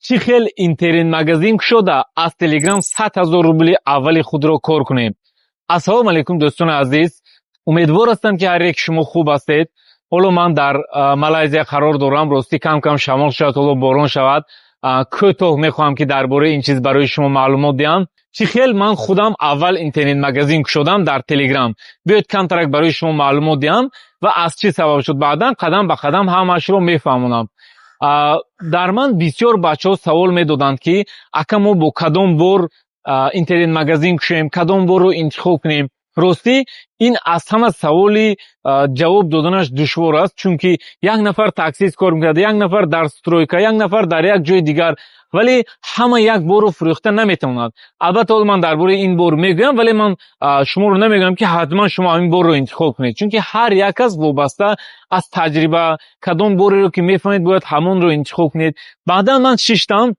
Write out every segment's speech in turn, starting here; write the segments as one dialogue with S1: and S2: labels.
S1: چی خیل اینترنت مگزین شده از تلگرام 100,000 روبل اولی خود را کار کنیم. السلام علیکم دوستان عزیز، امیدوار هستم که هر یک شما خوب هستید. حالا من در مالزی قرار دارم. راستی کم کم شمال شد، حالا باران شود. کوتاه میخوام که درباره این چیز برای شما معلومات دهم. چی خیل من خودم اول اینترنت مگزین شدم در تلگرام. بیاید کم ترک برای شما معلومات دهم و از چی سبب شد. بعدا قدم به قدم همش رو میفهمونم. در من بسیار بچه‌ها سوال میدادند که اگه ما با کدام بار اینترنت مگزین کشیم، کدام بار رو انتخاب کنیم. راستی این از همه سوالی جواب دادنش دشوار است، چون که یک نفر تاکسی کار میکرده، یک نفر در سترویکا، یک نفر در یک جای دیگر، ولی همه یک بار رو فروخته نمیتوند. البته من درباره این بار میگم، ولی من شما رو نمیگم که حتما شما این بار رو انتخاب کنید، چون که هر یک از وابسته از تجربه کدام باری رو که میفهمید باید همون رو انتخاب کنید. بعدا من شیشتم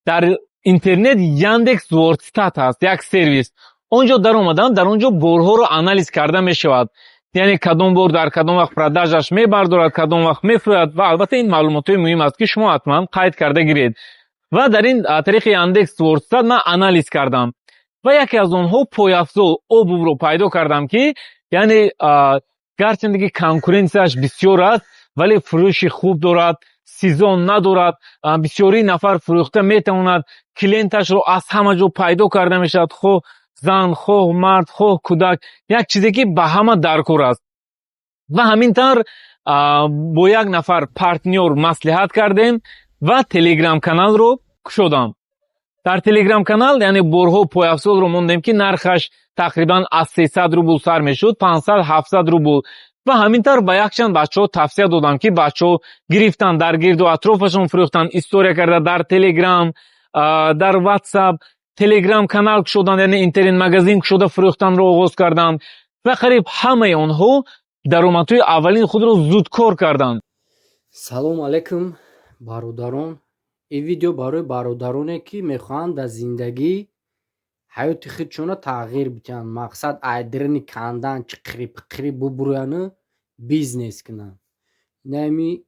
S1: در اینترنت یاندکس ورکستات هست، یک سرویس. اونجا در اومدم، در اونجا بارها رو آنالیز کرده می شود، یعنی کدام بار در کدام وقت پرداختش میبردارد، کدام وقت میفروشد. و البته این معلومات مهم است که شما حتما قید کرده گیرید. و در این طریق یاندکس ورکستات من آنالیز کردم و یکی از اونها پایافزا اوبو رو پیدا کردم که یعنی گرچه کنکورنسیش بسیار است ولی فروش خوب دارد، سیزن ندارد، بسیاری نفر فروخته میتواند، کلینتش رو از همه جا پیدا کرده میشد، خو زن، خو مرد، خو کودک، یک چیزی که به همه درکار است. و همینطور با یک نفر پارتنر مصلحت کردیم و تلگرام کانال رو کشیدم. در تلگرام کانال یعنی بارها پایافزا رو موندیم که نرخش تقریبا از 300 روبل سر میشد، 500 700 روبل. و همینطور با یک چند بچه‌ها توصیه دادم که بچه‌ها گرفتن در گرد و اطرافشون فروختن، استوری کرده در تلگرام، در واتساپ، تلگرام کانال شدن، یعنی اینترنت مگزین شده فروختن رو آغاز کردن و قریب همه اونها درآمدهای اولین خود رو زود کار کردن.
S2: سلام علیکم برادران. این ویدیو برای برادرانه که میخواهند در زندگی حیات خودشون تغییر بدن، مقصد ایدرنی کندن چقری پقری ببرویانه بیزنس کنن. نمی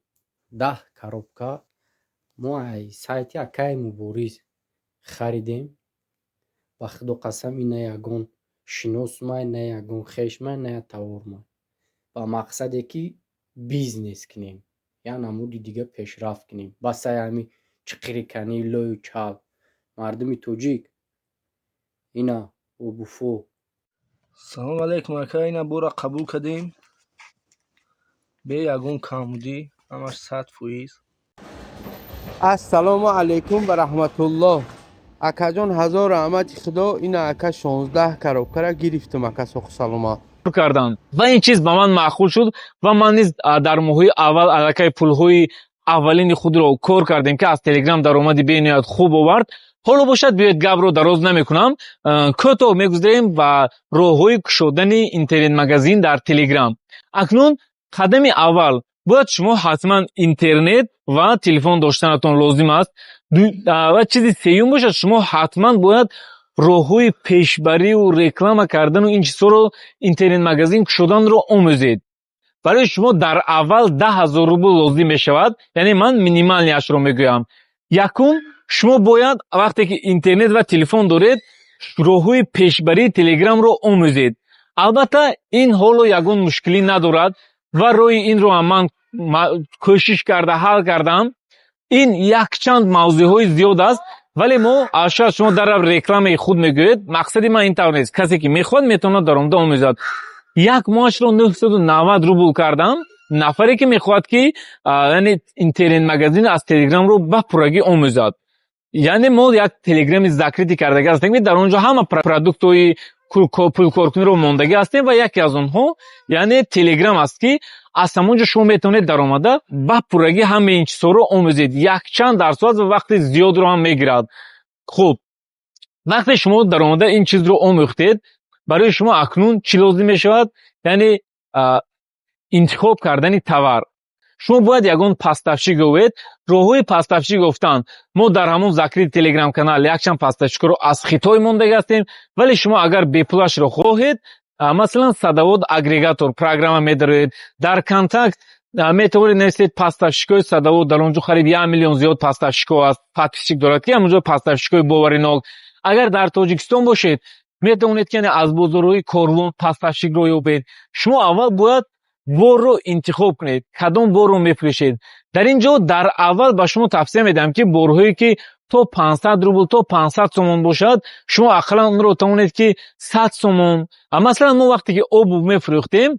S2: 10 коробка ما ای سایت یکای مبارز خریدیم. با خدا قسم این یگون شناس ما، نه یگون خیش ما، نه تاور ما، با مقصد که بیزنس کنیم یا نمودی دیگه پیشرفت کنیم. بس همی چقری کنی لوی چال مردمی توجیک اینا و بوفو.
S3: سلام علیکم اکا، اینا بورا قبول کردیم به یگون کامودی همش 100%.
S4: السلام علیکم و رحمت الله. اکا جان هزار رحمت خدا. این اکا 16 коробка را گرفتم. اکا سوخ سلامت
S1: کردن و این چیز به من معقول شد و من نیز در ماهای اول علاقه پولهای اولین خود رو کار کردیم که از تلگرام درآمدی بینیاد خوب آورد. حالا باشد بیاید گپ رو دراز نمیکنم، کوتاه میگذاریم و راههای کشودن اینترنت مگزین در تلگرام. اکنون قدم اول باید شما حتما اینترنت و تلفن داشتنتون لازم است. و چیز سوم باشد شما حتما باید راههای پیشبری و رکلام کردن و این چیزا رو اینترنت مگزین شدن رو آموزید. برای شما در اول 10,000 روبل لازم می شود، یعنی من مینیمالش رو میگویم. یکم شما باید وقتی که اینترنت و تلفن دارید راههای پیشبری تلگرام رو آموزید. البته این حالا یگون مشکلی ندارد و روی این رو من کوشش کرده حل کردم. این یک چند موضوعهای زیاد است ولی ما شاید شما در رکلام خود میگوید. مقصدی من این طور نیست، کسی که میخواد میتونه درآمد آموزد. یک ماهش رو 990 روبل کردم. نفری که میخواد که یعنی اینترنت مگزین از تلگرام رو به پرگی آموزد، یعنی ما یک تلگرام ذکری کردگی هستیم در اونجا همه پروداکت های پول کارکنی رو موندگی هستیم و یکی از اونها یعنی تلگرام است که از همونجا شما میتونید درآمده به پرگی همه این چیزا رو آموزید. یک چند درصد و وقت زیاد رو هم میگیرد. خوب، وقتی شما درآمده این چیز رو آموختید، برای شما اکنون چی لازم میشود؟ یعنی انتخاب کردن تور. شما باید یگون پستفشی گوید. راهوی پستفشی گفتن ما در همون ذکری تلگرام کانال یک چند پستفشی رو از خطای موندگی هستیم، ولی شما اگر بی پولش رو خواهید مثلا صدوات اگریگاتور پروگرام میدارید، در کانتکت метавонед нависед пасташикои садаву дар онҷо қариб 1 миллион зиёд пасташико аст. подписчик дорад ки ҳамонҷо пасташикои боваринок. агар дар тоҷикистон бошед метавонед ки аз бозорҳои корвон пасташикро ёбед. шумо аввал бояд борро интихоб кунед, кадом борро мефурӯшед. дар ин ҷо дар аввал ба шумо тавсия медиҳам ки борҳое ки то 500 рубл то 500 сомон бошад, шумо ақаллан онро тавонед ки 100 сомон. Масалан мо вақте ки обу мефурӯхтем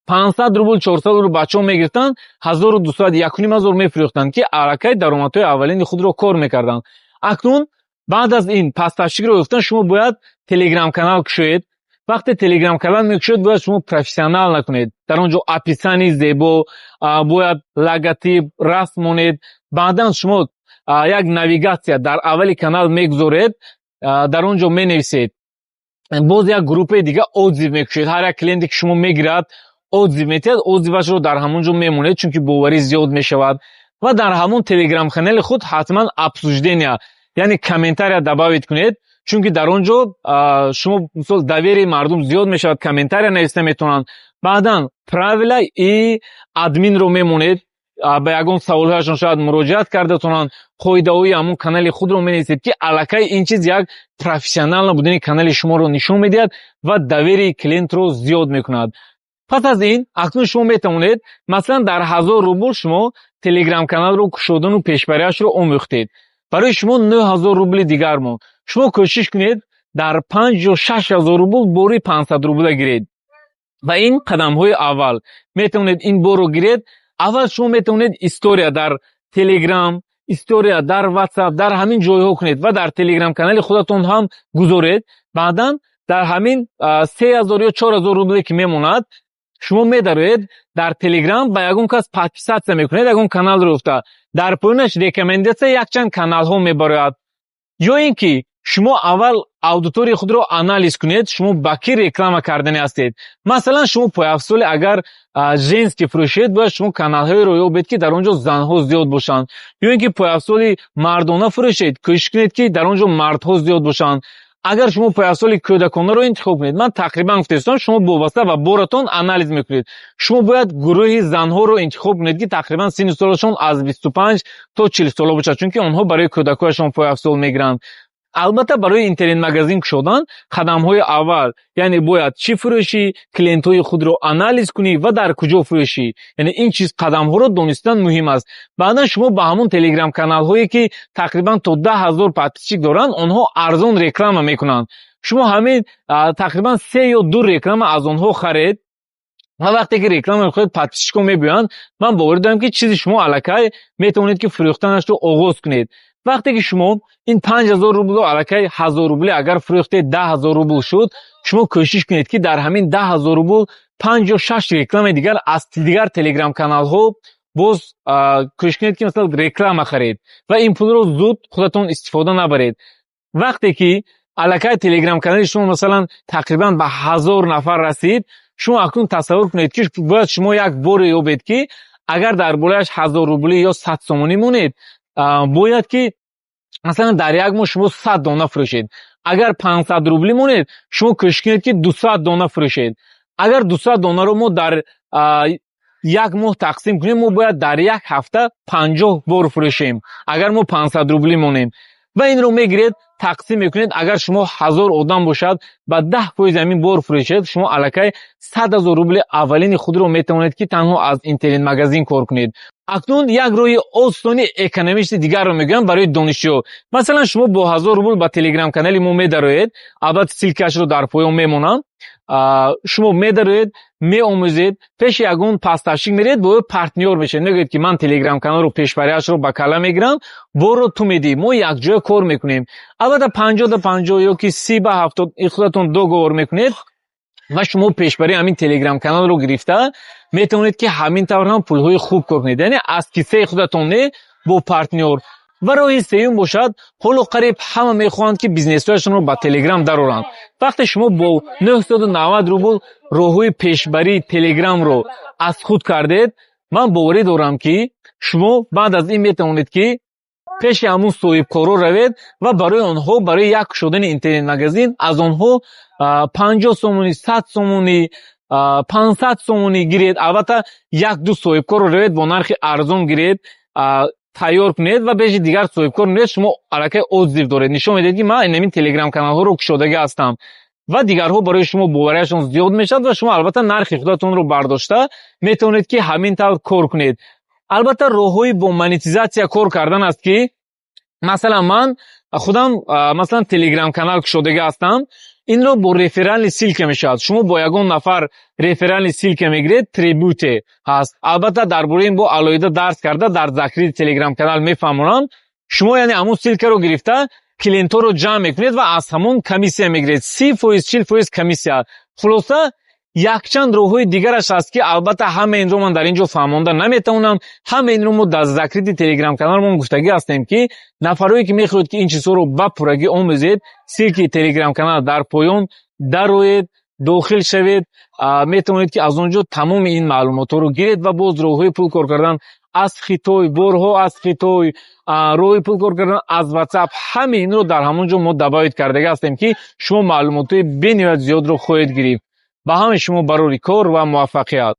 S1: 500 рубл 400 рубл бачаҳо мегирифтанд, 1200 1500 мефурӯхтанд ки аллакай даромадҳои аввалини худро кор мекарданд. акнун баъд аз ин пасташикро ёфтан шумо бояд телеграм-канал кушоед. вақте телеграм-канал мекушоед бояд шумо профессионал накунед. дар он ҷо описании зебо, бояд логотип, расм монед. баъдан шумо як навигатсия дар аввали канал мегузоред, дар он ҷо менависед. боз як группаи дига отзив мекушед. ҳар як клиенте ки шумо мегирад отзив метиҳад, отзивашро дар ҳамон ҷо мемонед, чунки боварӣ зиёд мешавад. ва дар ҳамон телеграм-канали худ ҳатман обсуждения, яъне комментария добавид кунед, чунки дар он ҷо шумо мисол доверии мардум зиёд мешавад, комментария нависта метавонанд. баъдан правила и админро мемонед, ба ягон саволҳояшон шояд муроҷиат карда тонанд, қоидаҳои ҳамон канали худро менависед ки аллакай ин чиз як профессионал будани канали шуморо нишон медиҳад ва доверии клиентро зиёд мекунад. пас аз ин акнун шумо метавонед масалан дар 1000 рубл шумо телеграм-каналро кушодану пешбариашро омӯхтед. барои шумо 9000 рубли дигар монд. шумо кӯшиш кунед дар 5 ё 6000 рубл бори 500 рубла гиред. ва ин қадамҳои аввал. метавонед ин борро гиред. аввал шумо метавонед история дар телеграм, история дар ватсап, дар ҳамин ҷойҳо кунед ва дар телеграм-канали худатон ҳам гузоред. баъдан дар ҳамин 3000 ё 4000 рубле ки мемонад, шумо медароед дар телеграм ба ягон кас подписатсия мекунед, ягон каналро ёфта. дар поёнаш рекомендатсия якчанд каналҳо мебарояд. ё ин ки шумо аввал аудиторияи худро анализ кунед, шумо ба кӣ реклама кардани ҳастед. масалан шумо пояфсоли агар женский фурӯшед, бояд шумо каналҳоеро ёбед ки дар он ҷо занҳо зиёд бошанд. ё ин ки пояфсоли мардона фурӯшед, кӯшиш кунед ки дар он ҷо мардҳо зиёд бошанд. агар шумо пояфсоли кӯдаконаро интихоб кунед, ман тақрибан гуфтаистам, шумо вобаста ба боратон анализ мекунед. шумо бояд гурӯҳи занҳоро интихоб кунед ки тақрибан синни солашон аз 25 то 40 сола бошад, чунки онҳо барои кӯдакҳояшон пояфсол мегиранд. албатта барои интернет-магазин кушодан қадамҳои аввал, яъне бояд чӣ фурӯшӣ, клиентҳои худро анализ кунӣ ва дар куҷо фурӯшӣ. яъне ин чиз қадамҳоро донистан муҳим аст. баъдан шумо ба ҳамон телеграм-каналҳое ки тақрибан то 10000 подписчик доранд, онҳо арзон реклама мекунанд. шумо ҳамин тақрибан 3 ё 2 реклама аз онҳо харед ва вақте ки реклама мехоҳед подписчикҳо мебиёянд, ман боварӣ дорам ки чизи шумо аллакай метавонед ки фурӯхтанашро оғоз кунед. вақте ки шумо ин 5000 рубло аллакай 1000 рубли агар фурӯхтед 10000 рубл шуд, шумо кӯшиш кунед ки дар ҳамин 10000 рубл 5 ё 6 рекламаи дигар аз дигар телеграм-каналҳо боз кӯшиш кунед ки масалан реклама харед ва ин пулро зуд худатон истифода набаред. вақте ки аллакай телеграм-канали шумо масалан тақрибан ба 1000 нафар расид, шумо акнун тасаввур кунед ки бояд шумо як боре ёбед ки агар дар болааш 1000 рубли ё 100 сомонӣ монед, бояд ки масалан дар як моҳ шумо 100 дона фурӯшед. агар 500 рубли монед, шумо кӯшиш кунед ки 200 дона фурӯшед. агар 200 донаро мо дар як моҳ тақсим кунем, мо бояд дар як ҳафта 50 бор фурӯшем, агар мо 500 рубли монем. ва инро мегиред тақсим мекунед. агар шумо 1000 одам бошад, ба 10% ҳамин бор фурӯшед, шумо аллакай 100 000 рубли аввалини худро метавонед ки танҳо аз интернет-магазин кор кунед. акнун як роҳи осони экономични дигарро мегӯям барои донишҷӯё. масалан шумо бо 1000 рубл ба телеграм-канали мо медароед, албатта силкаашро дар поён мемонам. шумо медароед, меомӯзед, пеши ягон пасташик меред, бо ӯ партнёр мешавед. мегӯед ки ман телеграм-каналро пешбариашро ба калла мегирам, борро ту медиҳӣ, мо якҷоя кор мекунем. албатта 50-50 ё ки 30-70 худатон договор мекунед ва шумо пешбарии ҳамин телеграм-каналро гирифта метавонед ки ҳамин тавр ҳам пулҳои хуб кор кунед, яъне аз киссаи худатон не, бо партнёр. ва роҳи сеюм бошад, ҳоло қариб ҳама мехоҳанд ки бизнесҳояшонро ба телеграм дароранд. вақте шумо бо 990 рубл роҳҳои пешбарии телеграмро аз худ кардед, ман боварӣ дорам ки шумо баъд аз ин метавонед ки пеши ҳамун соҳибкорро равед ва барои онҳо, барои як кушодани интернет-магазин аз онҳо 50 сомонӣ, 100 сомонӣ 500 сомонӣ гиред. Албатта 1-2 соҳибкорро равед бо нархи арзон гиред, тайёр кунед ва бежи дигар соҳибкор меед, шумо аллакай отзив доред, нишон медиҳед ки ман инамин телеграм каналҳоро кушодаги ҳастам ва дигарҳо барои шумо боварияшон зиёд мешавад ва шумо албатта нархи худатонро бардошта метавонед ки ҳамин тавр кор кунед. албатта роҳҳои бо монетизатсия кор кардан аст ки масалан ман худам масалан телеграм канал кушодаги ҳастам, инро бо реферални силка мешавад. шумо бо ягон нафар реферални силка мегиред, трибуте ҳаст. албатта дар бораи ин бо алоҳида дарс карда дар закрири телеграм канал мефаҳмонам. шумо яъне ҳамун силкаро гирифта клиентҳоро ҷамъ мекунед ва аз ҳамон комиссия мегиред, 30%, 40% комиссия. хулоса якчанд роҳҳои дигараш ҳаст ки албатта ҳама инро ман дар ин ҷо фаҳмонда наметавонам. ҳама инро мо дар закрити телеграм каналмон гуфтагӣ ҳастем ки нафарое ки мехоҳед ки ин чизҳоро ба пуррагӣ омӯзед, силки телеграм канал дар поён дароед, дохил шавед, метавонед ки аз он ҷо тамоми ин маълумотҳоро гиред ва боз роҳҳои пул кор кардан аз Хитой, борҳо аз Хитой, роҳи пул кор кардан аз WhatsApp, ҳама инро дар ҳамон ҷо мо дабавид кардагӣ ҳастем ки шумо маълумотҳои бениҳоят зиёдро хоҳед гирифт. ба ҳамаи шумо барори кор ва муваффақият.